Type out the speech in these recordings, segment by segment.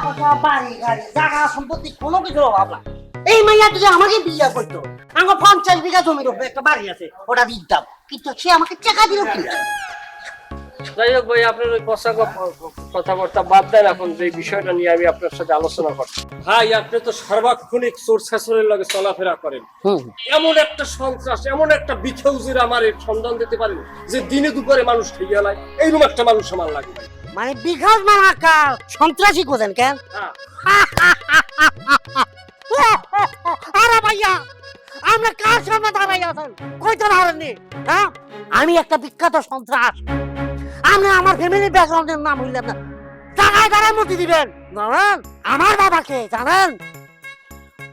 টাকা বাড়ি গাড়ি জায়গা সম্পত্তি কোনো কিছু অভাব নাই। এই মাইয়া যদি আমাকে বিয়ে করতো, আমার 50 বিঘা জমির উপরে একটা বাড়ি আছে, ওটা দিতাম, কিন্তু সে আমাকে টাকা দিল কি? যাই হোক ভাই, আপনার ওই পচা কথাবার্তা বাদ দেন। এখন যে বিষয়টা নিয়ে আমি আপনার সাথে আলোচনা করছি, ভাই আপনি তো সার্বক্ষণিক চোর শাসনের লগে চলাফেরা করেন। এমন একটা সন্ত্রাস, এমন একটা বিখেউজির আমার সন্ধান দিতে পারেন যে দিনে দুপুরে মানুষ ঠিক গেলায় এইরকম একটা মানুষ আমার লাগে। মানে বিঘাস মারাকা সন্ত্রাসী কোথায় কেন? আরে ভাইয়া, আমরা কার সামনে দাঁড়াই আছেন? কইতে পারেননি? হ্যাঁ, আমি একটা বিখ্যাত সন্ত্রাস। আপনি আমার ফ্যামিলি ব্যাকগ্রাউন্ডের নাম হইলেন না, টাকায় দ্বারা মতি দিবেন জানেন? আমার বাবাকে জানেন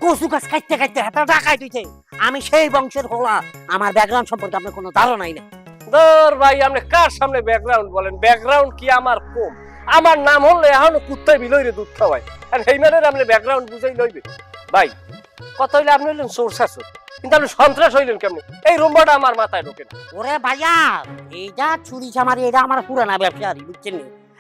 কচু গাছ কাটতে কাটতে হাতে টাকায় দিতে, আমি সেই বংশের হলা। আমার ব্যাকগ্রাউন্ড সম্পর্কে আপনার কোনো ধারণাই নেই। ধর ভাই, আপনি কার সামনে ব্যাকগ্রাউন্ড বলেন? ব্যাকগ্রাউন্ড কি আমার কম? আমার নাম হলে এখনো কুত্তায় বিলইরে দুধ খাওয়ায়, আর এই মানে আপনি ব্যাকগ্রাউন্ড বুঝাই লইবে? ভাই কথা হইলে আপনি হইলেন চোর শাসক, কিন্তু আপনি সন্ত্রাস হইলেন কেমনে? এই রুম্বাটা আমার মাথায় ঢোকে না। ওরে ভাইয়া, এইটা চুরি চামারি, এটা আমার পুরানা ব্যবসা, বুঝছেন?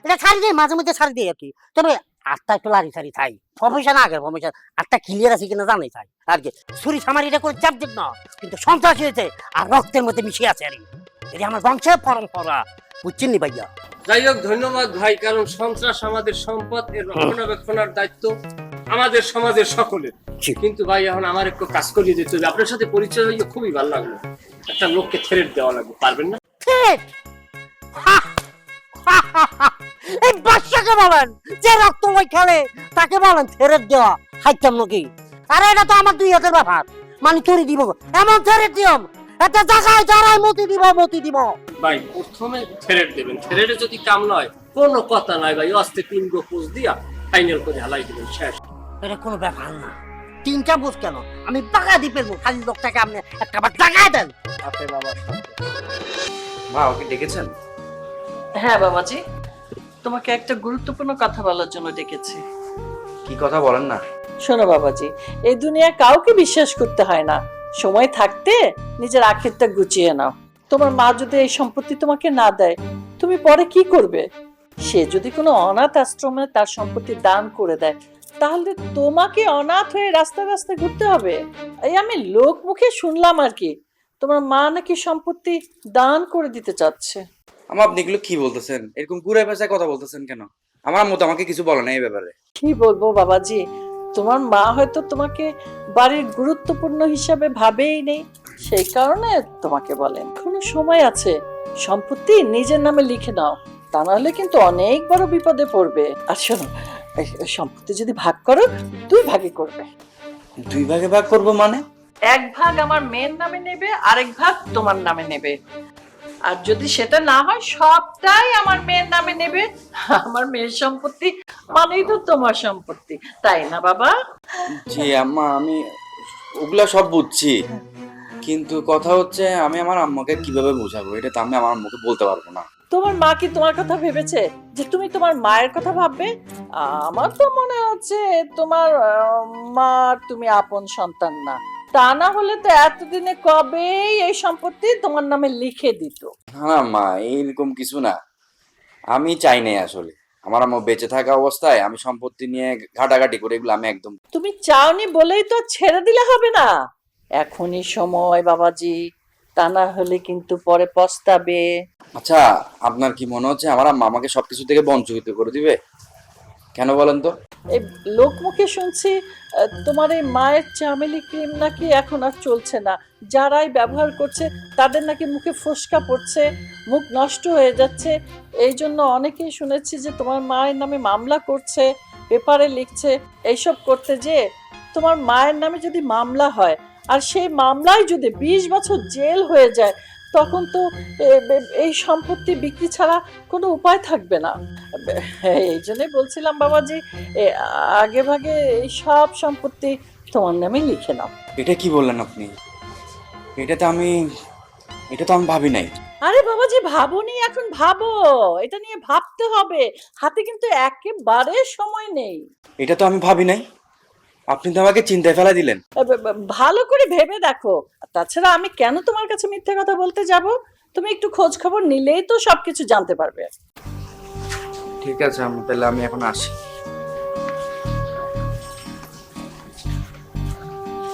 এটা ছাড়ি দেয়, মাঝে মধ্যে ছাড়ি দেয় আর কি। তবে আটটা একটু লারি সারি থাই, প্রফেশন আগে প্রফেশন আটটা ক্লিয়ার আছে কিনা জানাই থাই আর কি। চুরি চামারি এটা করে চাপ দেব না, কিন্তু সন্ত্রাস হয়েছে আর রক্তের মধ্যে মিশে আছে আর কি। এটা আমার বংশের পরম্পরা, বুঝছেন নি ভাইয়া? যাই হোক, ধন্যবাদ ভাই, কারণ সন্ত্রাস আমাদের সম্পদ, এর রক্ষণাবেক্ষণের দায়িত্ব আমাদের সমাজের সকলের। কিন্তু ভাই এখন আমার একটু কাজ করিয়ে দিতে হবে। আপনার সাথে পরিচয় হয়ে খুবই ভালো লাগলো। একটা লোককে থ্রেট দেওয়া লাগবে, পারবেন না? এই বাচ্চাকে বলেন যে রক্তময় খেলে, তাকে বলেন থ্রেট দেওয়া, খাইতাম নাকি? আরে এটা তো আমার 2 হাতের ব্যাপার, মানে চুরি দিব এমন থ্রেট দিও, একটা জায়গায় যারাই মতি দিব। ভাই প্রথমে থ্রেট দেবেন, থ্রেটে যদি কাম নয় কোনো কথা নয় ভাই, আস্তে 3 গো পোজ দিয়া ফাইনাল করে হালাই দিবেন, শেষ। এটা কোনো ব্যাপার না। 3টা বুঝ কেন, আমি টাকা দিয়ে ফেলবো, খালি লোকটাকে আপনি একটা বার টাকা দেন। আপনি বাবার সাথে মা ওকে ডেকেছেন? হ্যাঁ বাবাজি, তোমাকে একটা গুরুত্বপূর্ণ কথা বলার জন্য ডেকেছি। কি কথা বলেন না? শোনো বাবাজি, এই দুনিয়া কাউকে বিশ্বাস করতে হয় না। সময় থাকতে নিজের আখেরটা গুছিয়ে নাও। তোমার মা যদি এই সম্পত্তি তোমাকে না দেয়, তুমি পরে কি করবে? সে যদি কোনো অনাথ আশ্রমে তার সম্পত্তি দান করে দেয়, তাহলে তোমাকে অনাথ হয়ে রাস্তায় রাস্তায় ঘুরতে হবে। এই আমি লোক মুখে শুনলাম আর কি, তোমার মা নাকি সম্পত্তি দান করে দিতে চাচ্ছে। আমা আপনি এগুলো কি বলতেছেন? এরকম ঘুরায় পেঁচায় কথা বলতেছেন কেন? আমার মতো আমাকে কিছু বলে না এই ব্যাপারে। কি বলবো বাবাজি, তোমার মা হয়তো তোমাকে বাড়ির গুরুত্বপূর্ণ হিসাবে ভাবেই নেই, সেই কারণে তোমাকে বলেন। এখনো সময় আছে, সম্পত্তি নিজের নামে লিখে নাও, তা নাহলে কিন্তু অনেক বড় বিপদে পড়বে। আর শোনো, এই সম্পত্তি যদি ভাগ করো, 2 ভাগে করবে। 2 ভাগে ভাগ করবো মানে? 1 ভাগ আমার মেয়ের নামে নেবে, আরেক ভাগ তোমার নামে নেবে। আর যদি সেটা না হয়, সবটাই আমার মেয়ের নামে নেবে। আমার মেয়ের সম্পত্তি মানেই তো তোমার সম্পত্তি, তাই না বাবা? জি আম্মা, আমি ওগুলা সব বুঝছি, কিন্তু কথা হচ্ছে আমি আমার আম্মাকে কিভাবে বোঝাবো, এটা তো আমি আমার আম্মাকে বলতে পারবো না। তোমার মা কি তোমার কথা ভেবেছে যে তুমি তোমার মায়ের কথা ভাববে? আমার তো মনে হচ্ছে তোমার মা তুমি আপন সন্তান না। তা না হলে তো এতদিনে কবেই এই সম্পত্তি তোমার নামে লিখে দিত। না মা, এইরকম কিছু না। আমি চাই নাই আসলে। আমার আম্মা বেঁচে থাকা অবস্থায় আমি সম্পত্তি নিয়ে ঘাটাঘাটি করে এগুলো আমি একদম। তুমি চাওনি বলেই তো ছেড়ে দিলে হবে না। এখনই সময় বাবাজি, তা না হলে কিন্তু পরে পস্তাবে। আচ্ছা, আপনার কি মনে হচ্ছে আমার আম্মা আমাকে সবকিছু থেকে বঞ্চিত করে দিবে? কেন বলেন তো? এই লোক মুখে শুনছি তোমার এই মায়ের চামেলি ক্রিম নাকি এখন আর চলছে না। যারাই ব্যবহার করছে তাদের নাকি মুখে ফোসকা পড়ছে, মুখ নষ্ট হয়ে যাচ্ছে। এই জন্য অনেকেই শুনেছি যে তোমার মায়ের নামে মামলা করছে, পেপারে লিখছে। এইসব করতে যে তোমার মায়ের নামে যদি মামলা হয়, আর সেই মামলায় যদি 20 বছর জেল হয়ে যায়, তখন তো এই সম্পত্তি বিক্রি ছাড়া কোনো উপায় থাকবে না। এই জন্যই বলছিলাম বাবাজি, আগে ভাগে এই সব সম্পত্তি তোমার নামে লিখে নাও। এটা কি বললেন আপনি? এটা তো আমি ভাবি নাই। আরে বাবাজি, ভাবোনি, এখন ভাবো, এটা নিয়ে ভাবতে হবে। হাতে কিন্তু একেবারে সময় নেই। এটা তো আমি ভাবি নাই, আপনি তো আমাকে চিন্তায় ফেলা দিলেন। ভালো করে ভেবে দেখো। তাছাড়া আমি কেন তোমার কাছে মিথ্যে কথা বলতে যাব? তুমি একটু খোঁজ খবর নিলেই তো সবকিছু জানতে পারবে। ঠিক আছে আম্মা, তাহলে আমি এখন আসি।